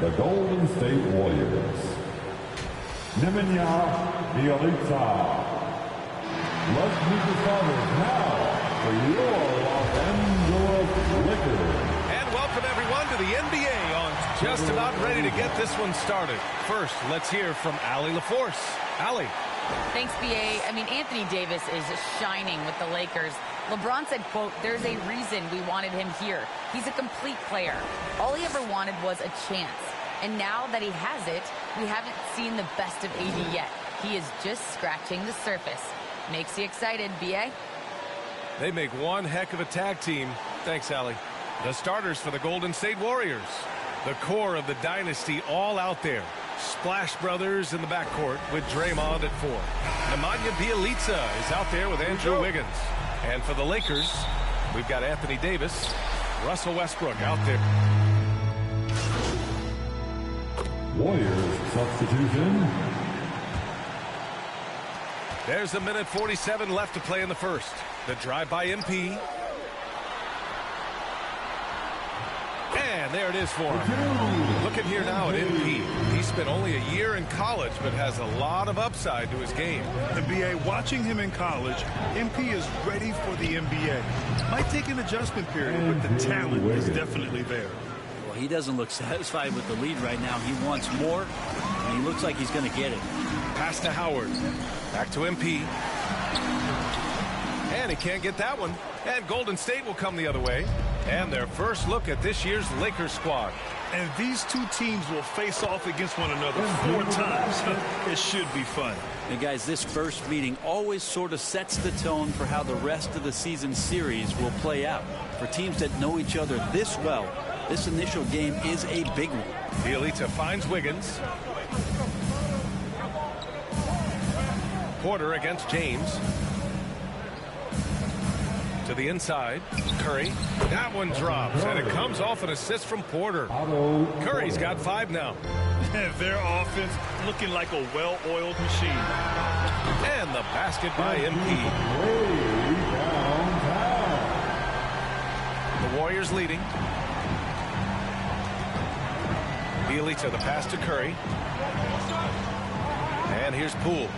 the Golden State Warriors. Bielitsa. Let's meet the starters now for your Los Angeles Lakers. And welcome everyone to the NBA on just about ready to get this one started. First, let's hear from Allie LaForce. Allie. Thanks, BA. I mean, Anthony Davis is shining with the Lakers. LeBron said, quote, "There's a reason we wanted him here. He's a complete player. All he ever wanted was a chance. And now that he has it, we haven't seen the best of AD yet. He is just scratching the surface." Makes you excited, BA. They make one heck of a tag team. Thanks, Allie. The starters for the Golden State Warriors. The core of the dynasty all out there. Splash Brothers in the backcourt with Draymond at 4. Nemanja Bielitsa is out there with Andrew Wiggins. And for the Lakers, we've got Anthony Davis, Russell Westbrook out there. Warriors substitution. There's a minute 47 left to play in the first. The drive by MP. And there it is for him. Looking here now at MP. He spent only a year in college, but has a lot of upside to his game. NBA, watching him in college, MP is ready for the NBA. Might take an adjustment period, but the talent is definitely there. Well, he doesn't look satisfied with the lead right now. He wants more, and he looks like he's going to get it. Pass to Howard. Back to MP. And he can't get that one. And Golden State will come the other way. And their first look at this year's Lakers squad. And these two teams will face off against one another 4 times. It should be fun. And guys, this first meeting always sort of sets the tone for how the rest of the season series will play out. For teams that know each other this well, this initial game is a big one. Bielitsa finds Wiggins. Porter against James. To the inside. Curry. That one drops, and it comes off an assist from Porter. Curry's got 5 now. Their offense looking like a well-oiled machine. And the basket by MP. The Warriors leading. Bielitsa, the pass to Curry. And here's Poole.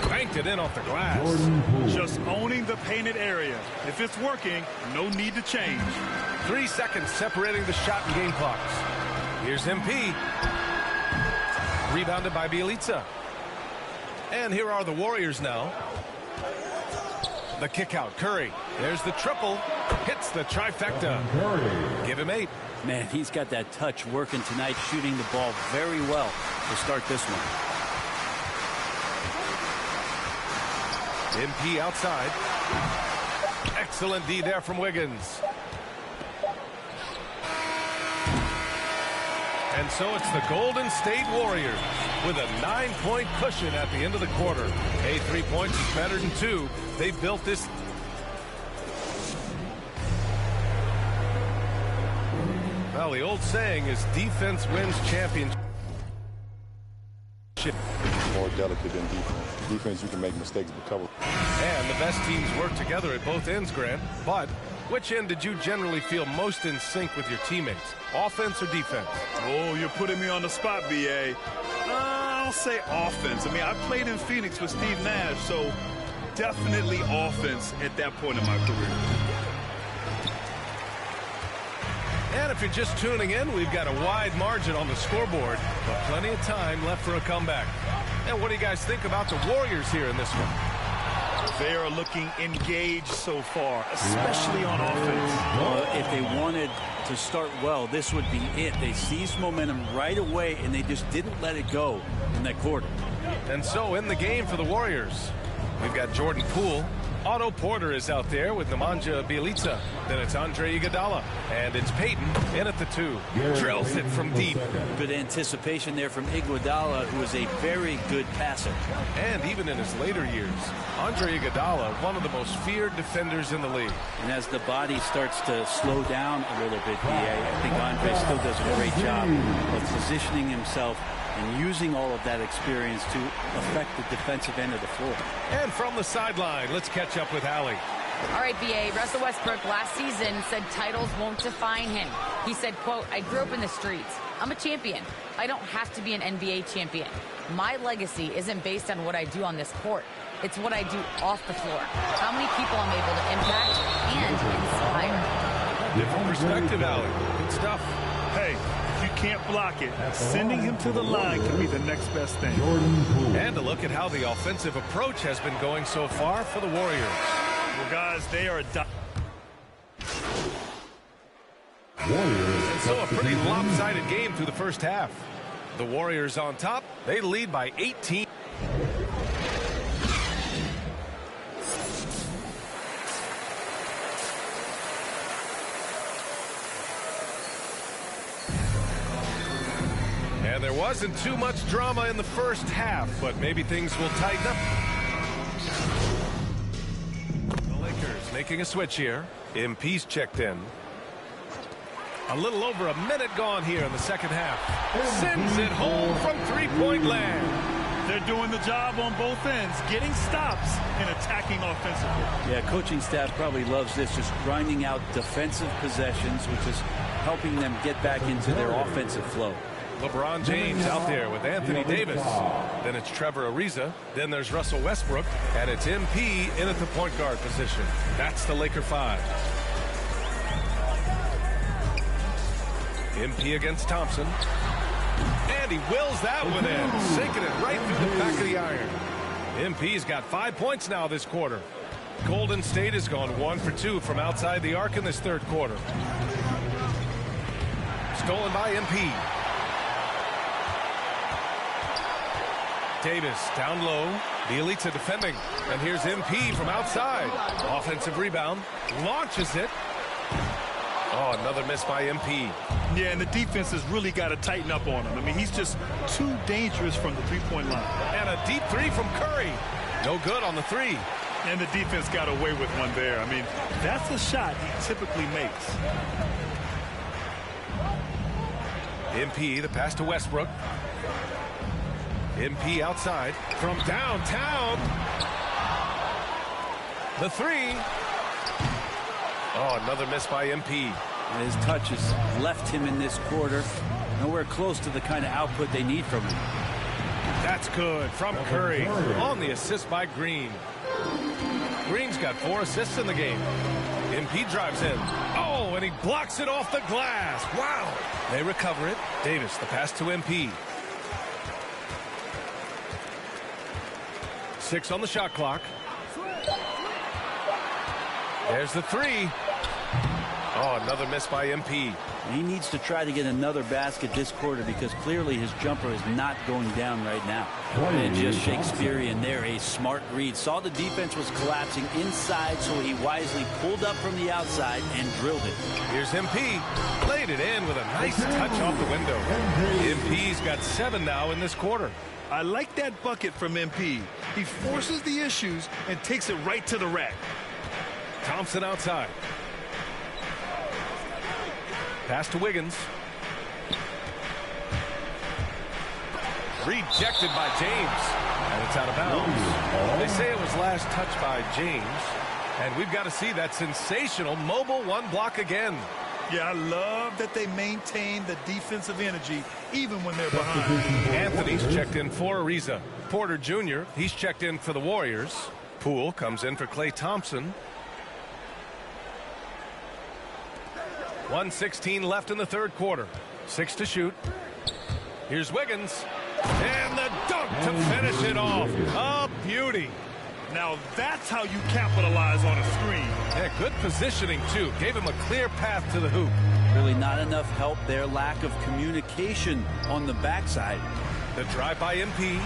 Banked it in off the glass. Just owning the painted area. If it's working, no need to change. 3 seconds separating the shot and game clocks. Here's MP. Rebounded by Bielitsa. And here are the Warriors now. The kick out. Curry. There's the triple. Hits the trifecta. Give him 8. Man, he's got that touch working tonight, shooting the ball very well to start this one. MP outside. Excellent D there from Wiggins. And so it's the Golden State Warriors with a 9-point cushion at the end of the quarter. Hey, 3 points is better than 2. They built this. Well, the old saying is defense wins championship. More delicate than defense. Defense, you can make mistakes but cover. And the best teams work together at both ends, Grant. But which end did you generally feel most in sync with your teammates? Offense or defense? Oh, you're putting me on the spot, BA. I'll say offense. I mean, I played in Phoenix with Steve Nash, so definitely offense at that point in my career. And if you're just tuning in, we've got a wide margin on the scoreboard, but plenty of time left for a comeback. And what do you guys think about the Warriors here in this one? They are looking engaged so far, especially on offense. If they wanted to start well, this would be it. They seized momentum right away, and they just didn't let it go in that quarter. And so in the game for the Warriors, we've got Jordan Poole. Otto Porter is out there with Nemanja Bielitsa. Then it's Andre Iguodala. And it's Payton in at the 2. Drills it from deep. Good anticipation there from Iguodala, who is a very good passer. And even in his later years, Andre Iguodala, one of the most feared defenders in the league. And as the body starts to slow down a little bit, I think Andre still does a great job of positioning himself and using all of that experience to affect the defensive end of the floor. And from the sideline, let's catch up with Allie. All right, BA. Russell Westbrook last season said titles won't define him. He said, quote, "I grew up in the streets. I'm a champion. I don't have to be an NBA champion. My legacy isn't based on what I do on this court. It's what I do off the floor. How many people I'm able to impact and inspire." Different perspective, Allie. Good stuff. Hey, if you can't block it, sending him to the line can be the next best thing. And a look at how the offensive approach has been going so far for the Warriors. Well, guys, they are And so a pretty lopsided game through the first half. The Warriors on top. They lead by 18. And there wasn't too much drama in the first half, but maybe things will tighten up. The Lakers making a switch here. MP's checked in. A little over a minute gone here in the second half. Sends it home from three-point land. They're doing the job on both ends, getting stops and attacking offensively. Yeah, coaching staff probably loves this, just grinding out defensive possessions, which is helping them get back into their offensive flow. LeBron James out there with Anthony Davis. Then it's Trevor Ariza. Then there's Russell Westbrook. And it's MP in at the point guard position. That's the Laker 5. MP against Thompson. And he wills that one in, sinking it right through the back of the iron. MP's got 5 points now this quarter. Golden State has gone 1 for 2 from outside the arc in this third quarter. Stolen by MP. Davis down low. The elites are defending. And here's MP from outside. Offensive rebound. Launches it. Oh, another miss by MP. Yeah, and the defense has really got to tighten up on him. I mean, he's just too dangerous from the three-point line. And a deep three from Curry. No good on the three. And the defense got away with one there. I mean, that's a shot he typically makes. MP, the pass to Westbrook. MP outside from downtown. The three. Oh, another miss by MP. His touch has left him in this quarter. Nowhere close to the kind of output they need from him. That's good from Curry on the assist by Green. Green's got 4 assists in the game. MP drives in. Oh, and he blocks it off the glass. Wow. They recover it. Davis, the pass to MP. 6 on the shot clock. There's the three. Oh, another miss by MP. He needs to try to get another basket this quarter because clearly his jumper is not going down right now. And just Shakespearean there, a smart read. Saw the defense was collapsing inside, so he wisely pulled up from the outside and drilled it. Here's MP. Played it in with a nice touch off the window. MP's got 7 now in this quarter. I like that bucket from MP. He forces the issues and takes it right to the rack. Thompson outside. Pass to Wiggins. Rejected by James. And it's out of bounds. They say it was last touched by James. And we've got to see that sensational mobile one block again. Yeah, I love that they maintain the defensive energy even when they're behind. Anthony's checked in for Ariza. Porter Jr., he's checked in for the Warriors. Poole comes in for Klay Thompson. 1:16 left in the third quarter. 6 to shoot. Here's Wiggins. And the dunk to finish it off. A beauty. Now that's how you capitalize on a screen. Yeah, good positioning, too. Gave him a clear path to the hoop. Really not enough help there. Lack of communication on the backside. The drive by MP.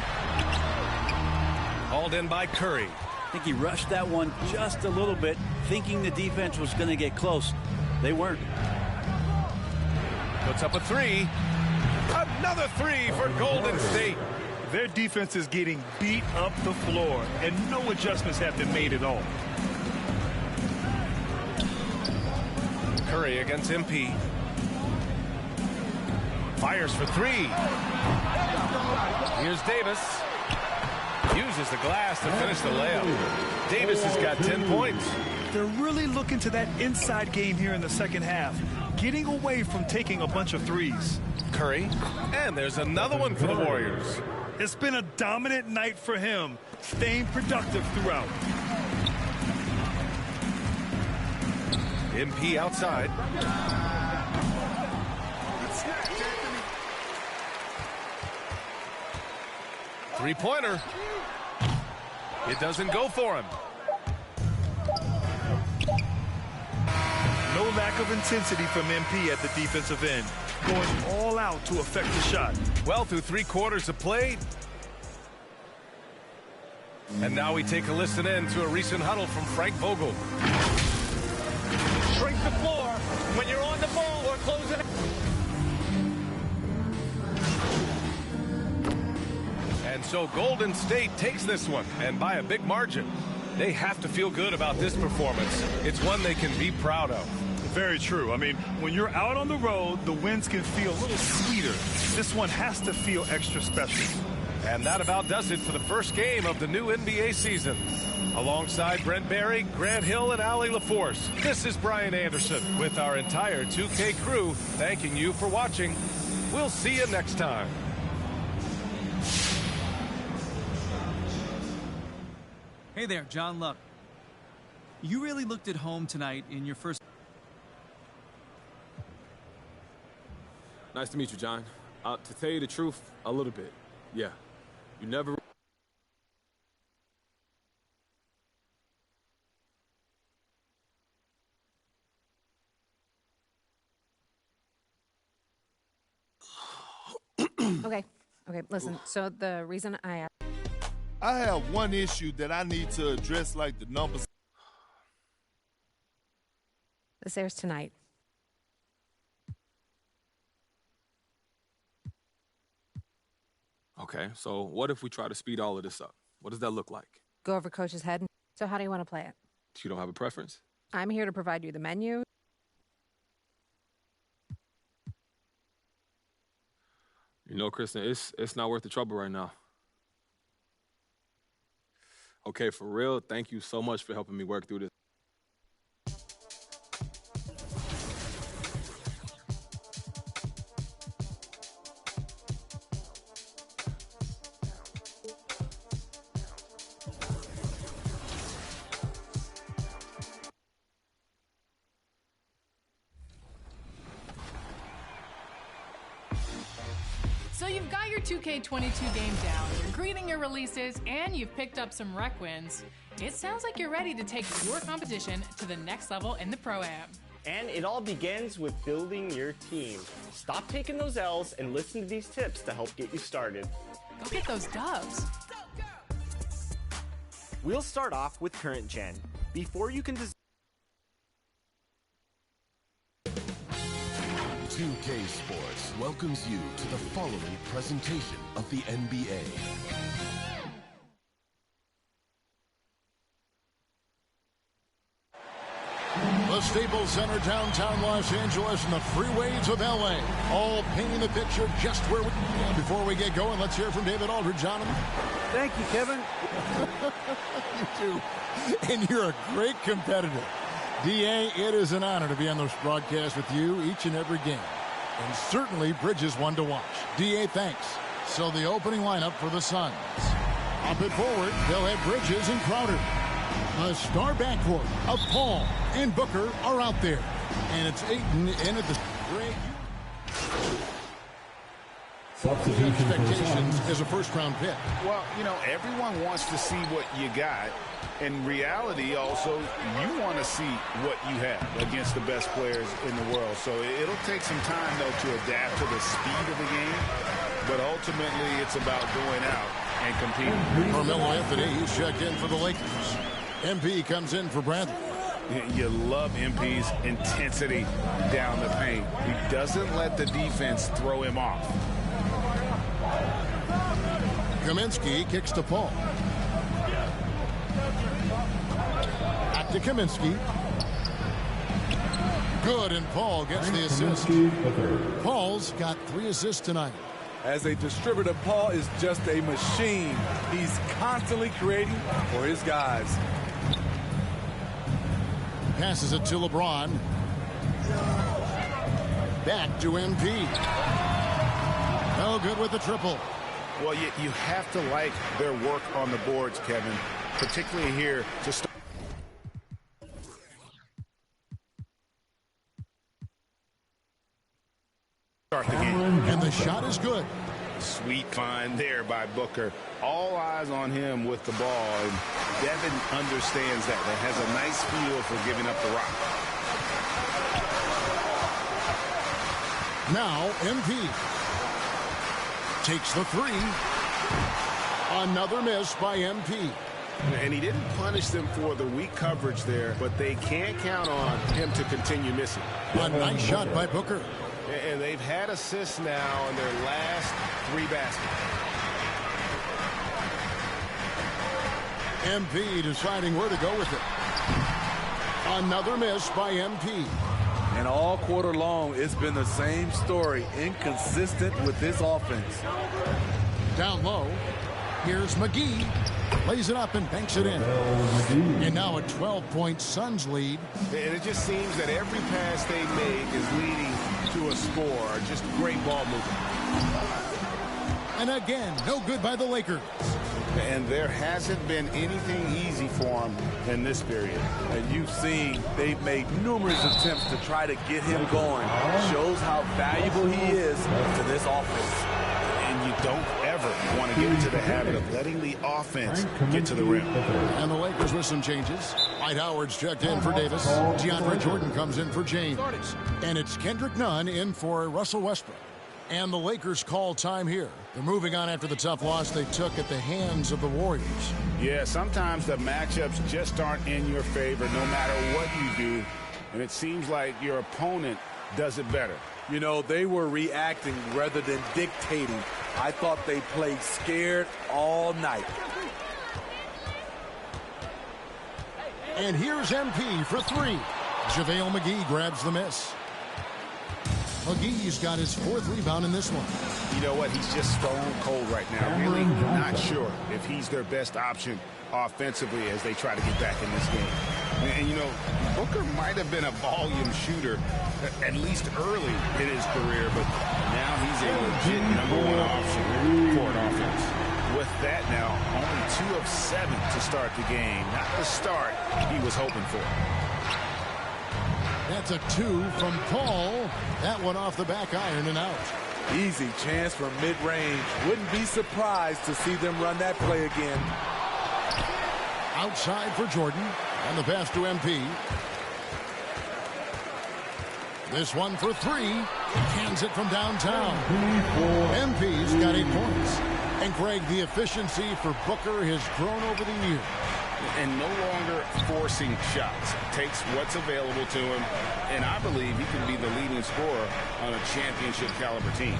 Called in by Curry. I think he rushed that one just a little bit, thinking the defense was going to get close. They weren't. Puts up a three. Another three for Golden State. Their defense is getting beat up the floor, and no adjustments have been made at all. Curry against MP. Fires for three. Here's Davis. Uses the glass to finish the layup. Davis has got 10 points. They're really looking to that inside game here in the second half. getting away from taking a bunch of threes. Curry. And there's another one for the Warriors. It's been a dominant night for him, staying productive throughout. MP outside. Three-pointer. It doesn't go for him. No lack of intensity from MP at the defensive end, going all out to affect the shot. Well, through 3 quarters of play. And now we take a listen in to a recent huddle from Frank Vogel. Shrink the floor when you're on the ball or closing it. And so Golden State takes this one, and by a big margin. They have to feel good about this performance. It's one they can be proud of. Very true. I mean, when you're out on the road, the wins can feel a little sweeter. This one has to feel extra special. And that about does it for the first game of the new NBA season. Alongside Brent Barry, Grant Hill, and Allie LaForce, this is Brian Anderson with our entire 2K crew thanking you for watching. We'll see you next time. Hey there, John Luck. You really looked at home tonight in your first... Nice to meet you, John. To tell you the truth, a little bit. Yeah. You never... Okay, listen, so the reason I have one issue that I need to address, like the numbers. This airs tonight. Okay, so what if we try to speed all of this up? What does that look like? Go over Coach's head. So how do you want to play it? You don't have a preference? I'm here to provide you the menu. You know, Kristen, it's not worth the trouble right now. Okay, for real, thank you so much for helping me work through this. So you've got your 2K22 game down, you're greeting your releases, and you've picked up some rec wins. It sounds like you're ready to take your competition to the next level in the Pro-Am. And it all begins with building your team. Stop taking those L's and listen to these tips to help get you started. Go get those dubs. We'll start off with current gen. Before you can 2K Sports welcomes you to the following presentation of the NBA. The Staples Center, downtown Los Angeles, and the freeways of LA, all painting the picture just where we are. Before we get going, let's hear from David Aldridge. Jonathan. Thank you, Kevin. You too. And you're a great competitor. D.A., it is an honor to be on this broadcast with you each and every game. And certainly Bridges one to watch. D.A., thanks. So the opening lineup for the Suns. Up it forward, they'll have Bridges and Crowder. A star backcourt of Paul and Booker are out there. And it's Ayton in at the great. Expectations as a first-round pick. Well, you know, everyone wants to see what you got. In reality, also, you want to see what you have against the best players in the world. So it'll take some time, though, to adapt to the speed of the game. But ultimately, it's about going out and competing. Carmelo Anthony, he's checked in for the Lakers. MP comes in for Bradley. You love MP's intensity down the paint. He doesn't let the defense throw him off. Kaminsky kicks to Paul. Back to Kaminsky. Good, and Paul gets the assist. Paul's got 3 assists tonight. As a distributor, Paul is just a machine. He's constantly creating for his guys. Passes it to LeBron. Back to MP. No good with the triple. Well, you have to like their work on the boards, Kevin, particularly here to start the game. And the shot is good. Sweet find there by Booker. All eyes on him with the ball, and Devin understands that. That has a nice feel for giving up the rock. Now MP takes the three. Another miss by MP. And he didn't punish them for the weak coverage there, but they can't count on him to continue missing. A nice shot by Booker. And they've had assists now in their last 3 baskets. MP deciding where to go with it. Another miss by MP. And all quarter long, it's been the same story. Inconsistent with this offense. Down low. Here's McGee. Lays it up and banks it in. And now a 12-point Suns lead. And it just seems that every pass they make is leading to a score. Just great ball movement. And again, no good by the Lakers. And there hasn't been anything easy for them in this period. And you've seen they've made numerous attempts to try to get him going. Shows how valuable he is to this offense. And you don't ever want to get into the habit of letting the offense get to the rim. And the Lakers with some changes. Dwight Howard's checked in for Davis. DeAndre Jordan comes in for James. And it's Kendrick Nunn in for Russell Westbrook. And the Lakers call time here. They're moving on after the tough loss they took at the hands of the Warriors. Yeah, sometimes the matchups just aren't in your favor no matter what you do. And it seems like your opponent does it better. You know, they were reacting rather than dictating. I thought they played scared all night. And here's MP for 3. JaVale McGee grabs the miss. McGee's got his 4th rebound in this one. You know what? He's just stone cold right now. Really not sure if he's their best option offensively as they try to get back in this game. And you know, Booker might have been a volume shooter at least early in his career, but now he's a legit #1 option for an offense. With that now, only 2 of 7 to start the game. Not the start he was hoping for. That's a 2 from Paul. That one off the back iron and out. Easy chance from mid-range. Wouldn't be surprised to see them run that play again. Outside for Jordan. And the pass to MP. This one for 3. Hands it from downtown. MP's got 8 points. And Greg, the efficiency for Booker has grown over the years. And no longer forcing shots. Takes what's available to him. And I believe he can be the leading scorer on a championship caliber team.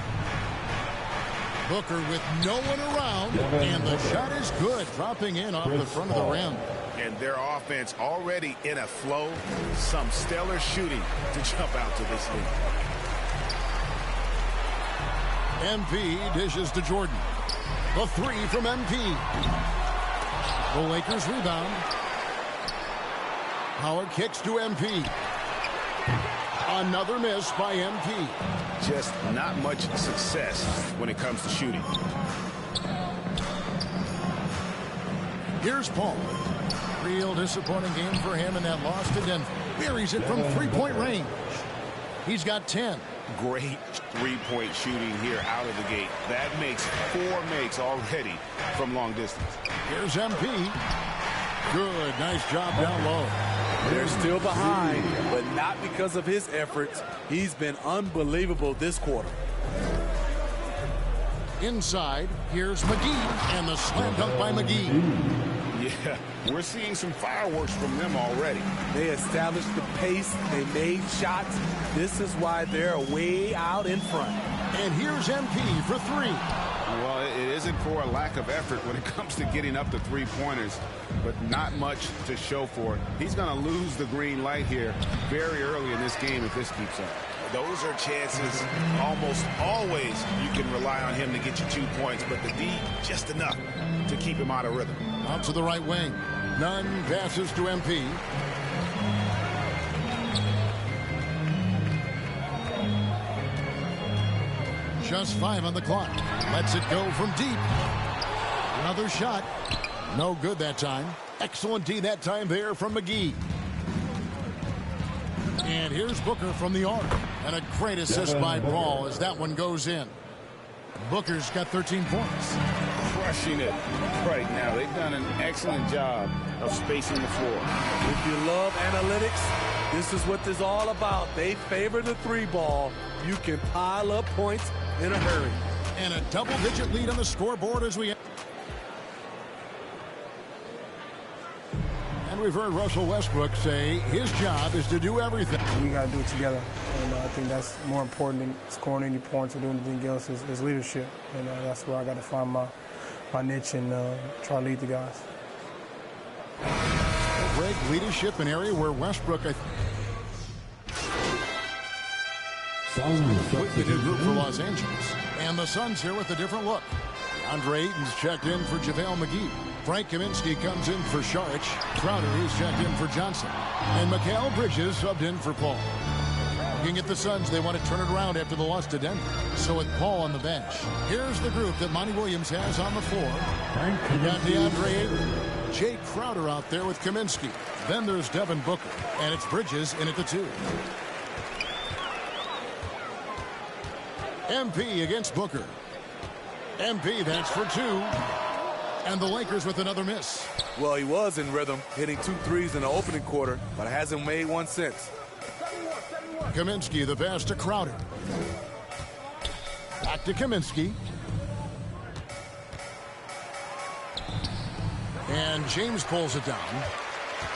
Booker with no one around. And the shot is good. Dropping in off the front of the rim. And their offense already in a flow. Some stellar shooting to jump out to this lead. MP dishes to Jordan. The 3 from MP. The Lakers rebound. Howard kicks to MP. Another miss by MP. Just not much success when it comes to shooting. Here's Paul. Real disappointing game for him in that loss to Denver. Buries it from 3-point range. He's got 10. Great 3-point shooting here out of the gate. That makes 4 makes already from long distance. Here's MP. Good. Nice job down low. They're still behind, but not because of his efforts. He's been unbelievable this quarter. Inside, here's McGee, and the slam dunk by McGee. Yeah, we're seeing some fireworks from them already. They established the pace. They made shots. This is why they're way out in front. And here's MP for 3. Well, it isn't for a lack of effort when it comes to getting up to 3-pointers, but not much to show for it. He's going to lose the green light here very early in this game if this keeps up. Those are chances almost always you can rely on him to get you 2 points, but the D just enough to keep him out of rhythm. Out to the right wing. Nunn passes to MP. Just 5 on the clock. Lets it go from deep. Another shot. No good that time. Excellent D that time there from McGee. And here's Booker from the arc. And a great assist by Paul as that one goes in. Booker's got 13 points. Crushing it right now. They've done an excellent job of spacing the floor. If you love analytics, this is what this is all about. They favor the 3-ball. You can pile up points in a hurry. And a double-digit lead on the scoreboard as we... And we've heard Russell Westbrook say his job is to do everything. We got to do it together. And I think that's more important than scoring any points or doing anything else is leadership. And that's where I got to find my niche and try to lead the guys. Great leadership, an area where Westbrook... With the new group for Los Angeles. And the Suns here with a different look. Andre Ayton's checked in for JaVale McGee. Frank Kaminsky comes in for Saric. Crowder is checked in for Johnson. And Mikal Bridges subbed in for Paul. Looking at the Suns, they want to turn it around after the loss to Denver. So with Paul on the bench, here's the group that Monty Williams has on the floor. You got DeAndre Ayton, Jay Crowder out there with Kaminsky. Then there's Devin Booker, and it's Bridges in at the 2. MP against Booker. MP, that's for 2. And the Lakers with another miss. Well, he was in rhythm, hitting 2 threes in the opening quarter, but hasn't made one since. Kaminsky, the pass to Crowder. Back to Kaminsky. And James pulls it down.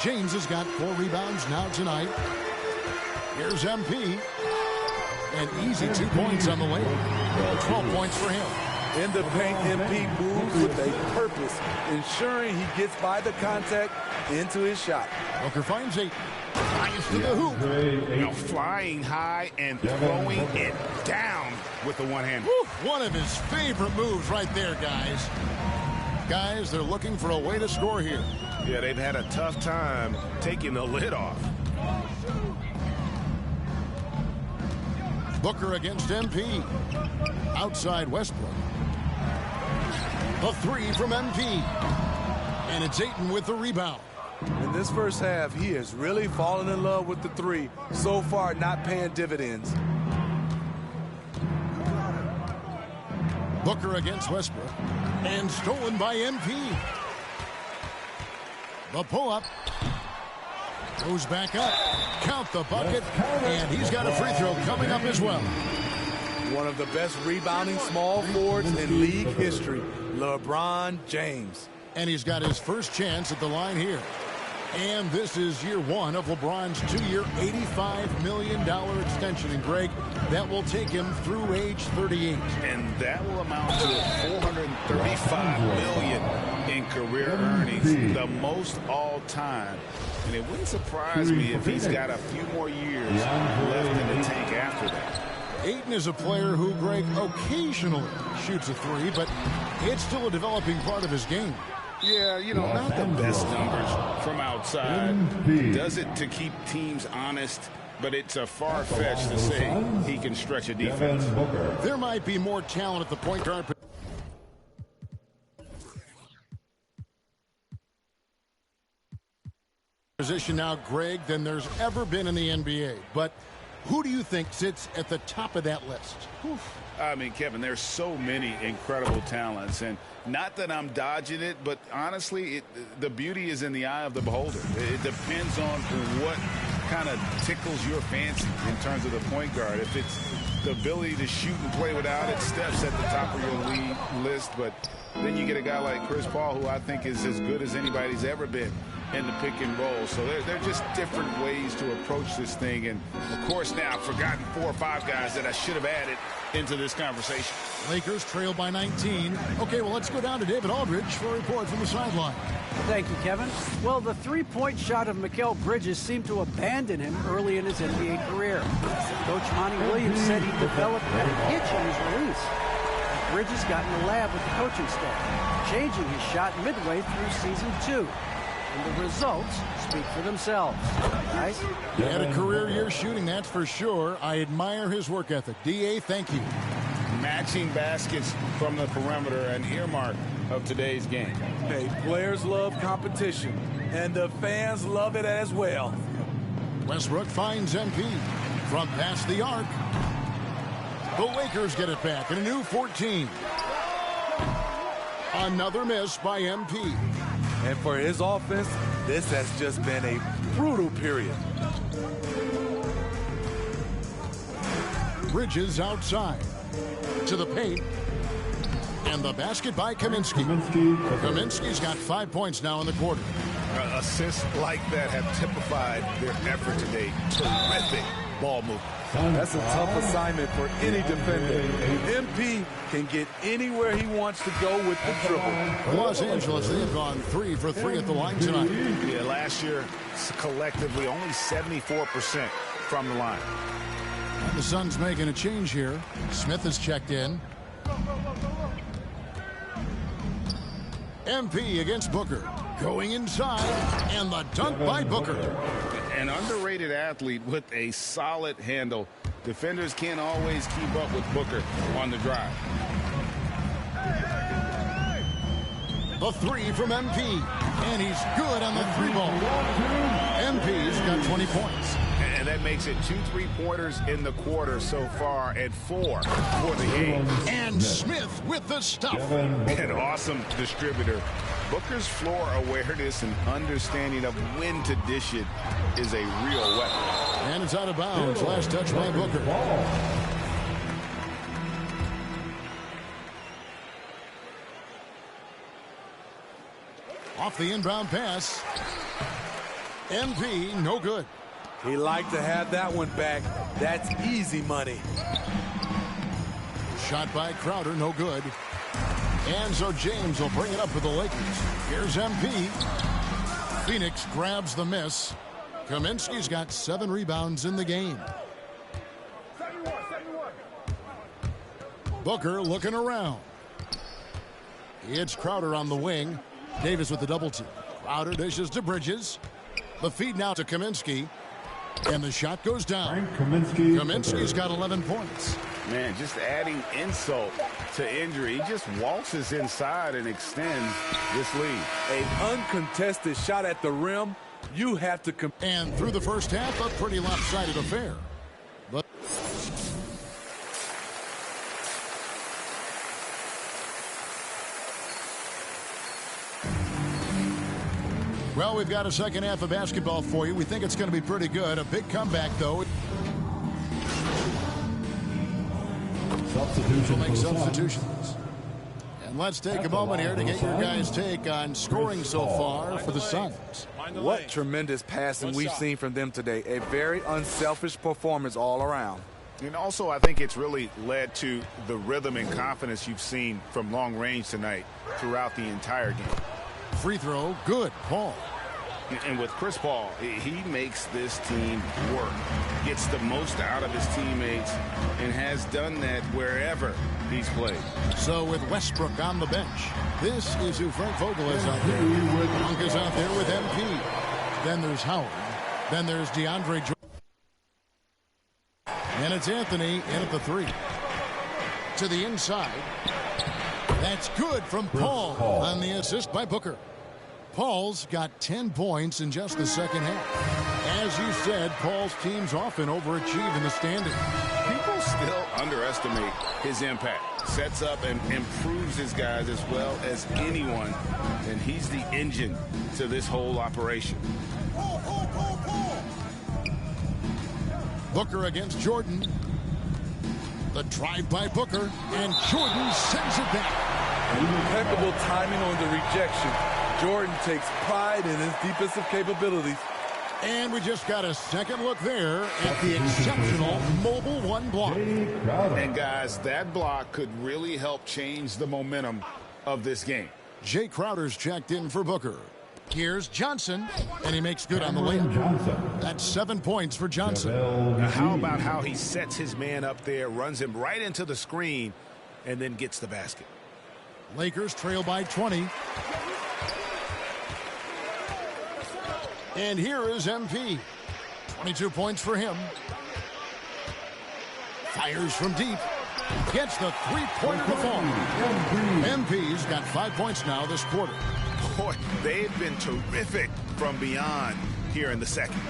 James has got 4 rebounds now tonight. Here's MP. An easy 2 points on the way. 12 points for him. In the paint, MP moves with a purpose, ensuring he gets by the contact into his shot. Booker finds 8. Flies to the hoop. You know, flying high and throwing it down with the one-hand. One of his favorite moves right there, guys. Guys, they're looking for a way to score here. Yeah, they've had a tough time taking the lid off. Booker against MP. Outside Westbrook. The 3 from MP. And it's Ayton with the rebound. In this first half, he has really fallen in love with the 3. So far, not paying dividends. Booker against Westbrook. And stolen by MP. The pull-up. Goes back up. Count the bucket. And he's got a free throw coming up as well. One of the best rebounding small forwards in league history, LeBron James. And he's got his first chance at the line here. And this is year 1 of LeBron's 2-year, $85 million extension. And Greg, that will take him through age 38. And that will amount to $435 million in career earnings, the most all time. And it wouldn't surprise me if he's got a few more years left in the tank after that. Ayton is a player who, Greg, occasionally shoots a 3, but it's still a developing part of his game. Yeah, you know, not the best numbers from outside. Does it to keep teams honest, but it's a far-fetch to say he can stretch a defense. There might be more talent at the point guard position now, Greg, than there's ever been in the NBA. But who do you think sits at the top of that list? I mean, Kevin, there's so many incredible talents, and not that I'm dodging it, but honestly, the beauty is in the eye of the beholder. It depends on what kind of tickles your fancy in terms of the point guard. If it's the ability to shoot and play without it, Steph's at the top of your league list, but then you get a guy like Chris Paul, who I think is as good as anybody's ever been in the pick and roll. So they're just different ways to approach this thing. And, of course, now I've forgotten 4 or 5 guys that I should have added into this conversation. Lakers trail by 19. Okay, well, let's go down to David Aldridge for a report from the sideline. Thank you, Kevin. Well, the 3-point shot of Mikal Bridges seemed to abandon him early in his NBA career. Coach Monty Williams said he developed a hitch in his release. Bridges got in the lab with the coaching staff, changing his shot midway through season 2. And the results speak for themselves. Guys? He had a career year shooting, that's for sure. I admire his work ethic. D.A., thank you. matching baskets from the perimeter, an earmark of today's game. Hey, players love competition, and the fans love it as well. Westbrook finds MP from past the arc. The Lakers get it back in a new 14. Another miss by MP. And for his offense, this has just been a brutal period. Bridges outside to the paint. And the basket by Kaminsky. Kaminsky's got 5 points now in the quarter. Assists like that have typified their effort today. Terrific ball movement. That's a tough assignment for any defender. MP can get anywhere he wants to go with the dribble. Los Angeles, they have gone 3 for 3 at the line tonight. Yeah, last year, collectively, only 74% from the line. And the Suns making a change here. Smith has checked in. MP against Booker. Going inside, and the dunk by Booker. An underrated athlete with a solid handle. Defenders can't always keep up with Booker on the drive. The three from MP, and he's good on the three ball. MP's got 20 points. And that makes it 2 3-pointers in the quarter so far, and 4 for the game. And Smith with the stuff. An awesome distributor. Booker's floor awareness and understanding of when to dish it is a real weapon. And it's out of bounds. Last touch by Booker. Off the inbound pass. MP, no good. He liked to have that one back. That's easy money. Shot by Crowder, no good. And so James will bring it up for the Lakers. Here's MP. Phoenix grabs the miss. Kaminsky's got 7 rebounds in the game. Booker looking around. It's Crowder on the wing. Davis with the double team. Crowder dishes to Bridges. The feed now to Kaminsky. And the shot goes down. Kaminsky's got 11 points. Man, just adding insult to injury. He just waltzes inside and extends this lead. An uncontested shot at the rim. You have to and through the first half, a pretty lopsided affair. But well, we've got a second half of basketball for you. We think it's going to be pretty good. A big comeback, though. We'll make substitutions. And let's take a moment here to get your guys' take on scoring so far for the Suns. What tremendous passing we've seen from them today. A very unselfish performance all around. And also, I think it's really led to the rhythm and confidence you've seen from long range tonight throughout the entire game. Free throw, good. Paul. And with Chris Paul, he makes this team work, gets the most out of his teammates, and has done that wherever he's played. So with Westbrook on the bench, this is who Frank Vogel is out there. Monk is out there with MP. Then there's Howard. Then there's DeAndre Jordan. And it's Anthony in at the 3. To the inside. That's good from Paul on the assist by Booker. Paul's got 10 points in just the second half. As you said, Paul's teams often overachieve in the standings. People still underestimate his impact. Sets up and improves his guys as well as anyone. And he's the engine to this whole operation. Booker against Jordan. The drive by Booker, and Jordan sends it back. Impeccable timing on the rejection. Jordan takes pride in his defensive capabilities. And we just got a second look there at the exceptional mobile 1 block. And guys, that block could really help change the momentum of this game. Jay Crowder's checked in for Booker. Here's Johnson, and he makes good on the layup. That's 7 points for Johnson. Now, how about how he sets his man up there, runs him right into the screen, and then gets the basket. Lakers trail by 20. And here is MP. 22 points for him. Fires from deep. Gets the three-pointer to fall. MP's got 5 points now this quarter. Boy, they've been terrific from beyond here in the second.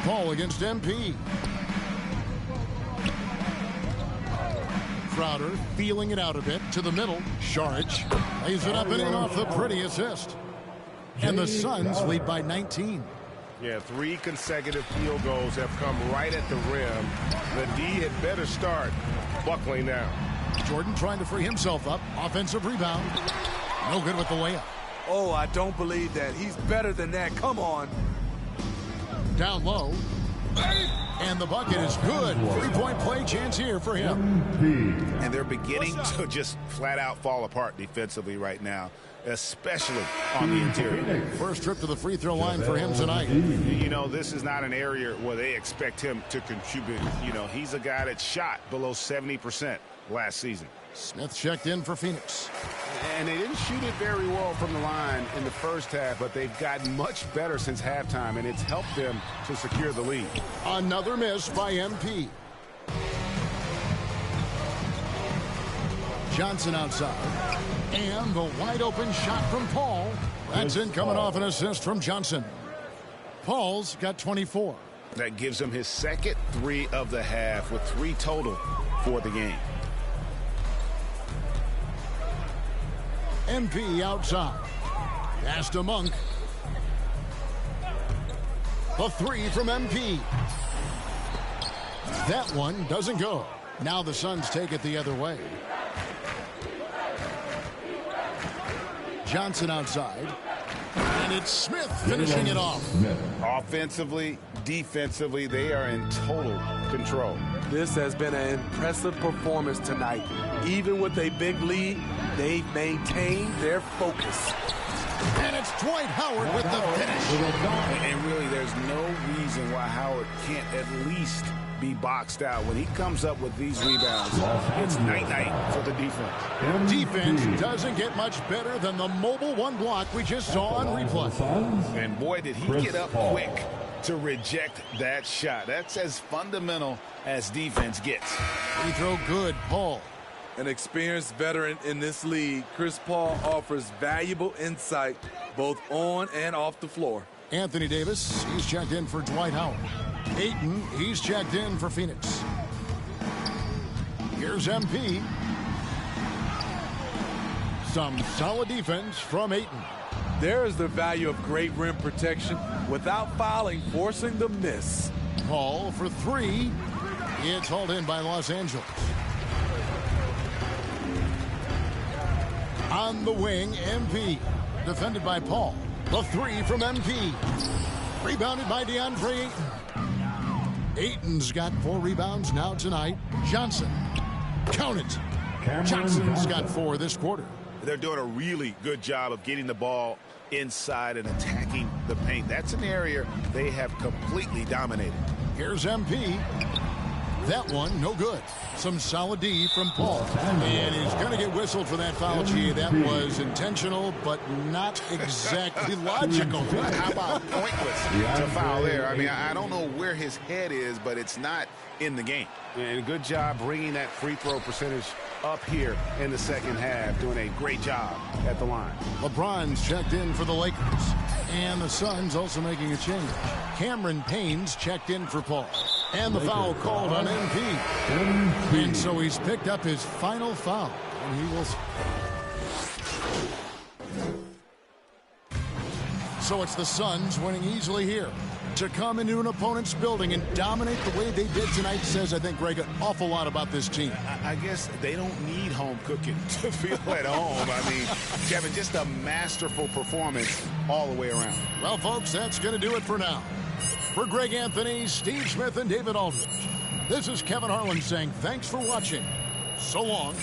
Paul against MP. Crowder feeling it out a bit to the middle. Sharich lays it up and in off the pretty assist. And the Suns lead by 19. Yeah, 3 consecutive field goals have come right at the rim. The D had better start buckling down. Jordan trying to free himself up. Offensive rebound. No good with the layup. Oh, I don't believe that. He's better than that. Come on. Down low. And the bucket is good. 3-point play chance here for him. And they're beginning to just flat out fall apart defensively right now, especially on the interior. First trip to the free throw line for him tonight. You know, this is not an area where they expect him to contribute. You know, he's a guy that shot below 70% last season. Smith checked in for Phoenix. And they didn't shoot it very well from the line in the first half, but they've gotten much better since halftime, and it's helped them to secure the lead. Another miss by MP. Johnson outside. And the wide open shot from Paul. That's in coming off an assist from Johnson. Paul's got 24. That gives him his second 3 of the half with 3 total for the game. MP outside. Pass to Monk. The 3 from MP. That one doesn't go. Now the Suns take it the other way. Johnson outside. And it's Smith finishing it off. Offensively, defensively, they are in total control. This has been an impressive performance tonight. Even with a big lead, they've maintained their focus. And it's Dwight Howard with the finish. And really, there's no reason why Howard can't at least be boxed out. When he comes up with these rebounds, it's night-night for the defense. Defense doesn't get much better than the mobile one block we just saw on replay. And boy, did he get up quick to reject that shot. That's as fundamental as defense gets. Free throw good, Paul. An experienced veteran in this league, Chris Paul offers valuable insight both on and off the floor. Anthony Davis, he's checked in for Dwight Howard. Ayton, he's checked in for Phoenix. Here's MP. Some solid defense from Ayton. There is the value of great rim protection without fouling, forcing the miss. Paul for 3. It's hauled in by Los Angeles. On the wing, MP. Defended by Paul. The 3 from MP. Rebounded by DeAndre Ayton. Ayton's got 4 rebounds now tonight. Johnson. Count it. Johnson's got 4 this quarter. They're doing a really good job of getting the ball inside and attacking the paint. That's an area they have completely dominated. Here's MP. That one, no good. Some solid D from Paul. And he's going to get whistled for that foul, G. That was intentional, but not exactly logical. How about pointless to foul there? I mean, I don't know where his head is, but it's not in the game. And good job bringing that free throw percentage up here in the second half, doing a great job at the line. LeBron's checked in for the Lakers. And the Suns also making a change. Cameron Payne's checked in for Paul. And the foul called on MP. And so he's picked up his final foul. And he will... So it's the Suns winning easily here. To come into an opponent's building and dominate the way they did tonight says, I think, Greg, an awful lot about this team. I guess they don't need home cooking to feel at home. I mean, Kevin, just a masterful performance all the way around. Well, folks, that's going to do it for now. For Greg Anthony, Steve Smith, and David Aldridge, this is Kevin Harlan saying thanks for watching. So long.